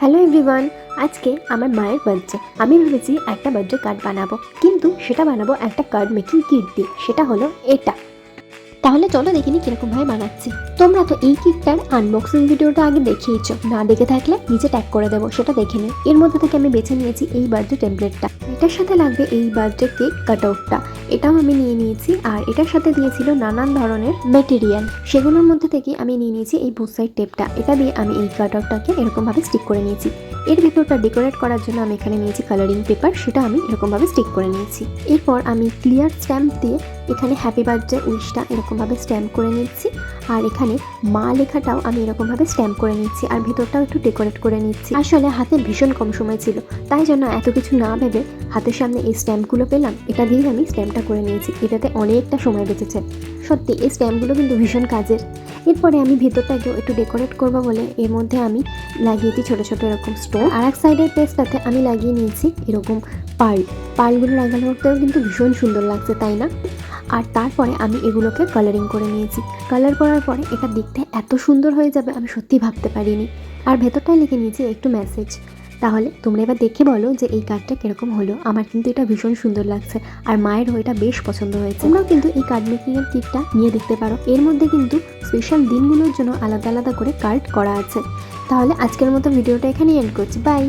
Hello everyone, আজকে আমার মায়ের বার্থডে। আমি ভেবেছি একটা বার্থডে কার্ড বানাবো, কিন্তু সেটা বানাবো একটা কার্ড মেকিং কিট দিয়ে। সেটা হলো এটা। তাহলে চলো দেখিনি কিরকমভাবে বানাচ্ছি। তোমরা তো এই কিটটার আনবক্সিং ভিডিওটা আগে দেখিয়েছো, না দেখে থাকলে নিচে ট্যাগ করে দেবো, সেটা দেখে নিও। এর মধ্যে থেকে আমি বেছে নিয়েছি এই বার্থডে টেমপ্লেটটা। এটার সাথে লাগবে এই বার্থডে কেক কাটআউটটা, এটাও আমি নিয়ে নিয়েছি। আর এটার সাথে দিয়েছিল নানান ধরনের মেটেরিয়াল, সেগুলোর মধ্যে থেকে আমি নিয়ে নিয়েছি এই বুথ সাইড টেপটা। এটা দিয়ে আমি এই কাটআউটটাকে এরকমভাবে স্টিক করে নিয়েছি। এর ভেতরটা ডেকোরেট করার জন্য আমি এখানে নিয়েছি কালারিং পেপার, সেটা আমি এরকমভাবে স্টিক করে নিয়েছি। এরপর আমি ক্লিয়ার স্ট্যাম্প দিয়ে এখানে হ্যাপি বার্থডে উইশটা এরকমভাবে স্ট্যাম্প করে নিচ্ছি। আর এখানে মা লেখাটাও আমি এরকমভাবে স্ট্যাম্প করে নিচ্ছি, আর ভেতরটাও একটু ডেকোরেট করে নিচ্ছি। আসলে হাতে ভীষণ কম সময় ছিল, তাই জন্য এত কিছু না ভেবে হাতের সামনে এই স্ট্যাম্পগুলো পেলাম, এটা দিয়েই আমি স্ট্যাম্পটা করে নিয়েছি। এটাতে অনেকটা সময় বেঁচেছে। সত্যি এই স্ট্যাম্পগুলো কিন্তু ভীষণ কাজের। এরপরে আমি ভেতরটাকেও একটু ডেকোরেট করবো বলে এর মধ্যে আমি লাগিয়েছি ছোটো ছোটো এরকম স্টোন। আর এক সাইডের পেজটাতে আমি লাগিয়ে নিয়েছি এরকম পার্লগুলো লাগানোতেও কিন্তু ভীষণ সুন্দর লাগছে, তাই না? আর তারপরে আমি এগুলোকে কালারিং করে নিয়েছি। কালার করার পরে এটা দেখতে এত সুন্দর হয়ে যাবে আমি সত্যি ভাবতে পারিনি। আর ভেতরটায় লিখে নিয়েছি একটু মেসেজ। তাহলে তোমরা এবার দেখে বলো যে এই কার্ডটা কীরকম হলো। আমার কিন্তু এটা ভীষণ সুন্দর লাগছে, আর মায়েরও এটা বেশ পছন্দ হয়েছে। তোমরাও কিন্তু এই কার্ড মেকিংয়ের কিটটা নিয়ে দেখতে পারো। এর মধ্যে কিন্তু স্পেশাল দিনগুলোর জন্য আলাদা আলাদা করে কার্ড করা আছে। তাহলে আজকের মতো ভিডিওটা এখানেই এন্ড করছি। বাই।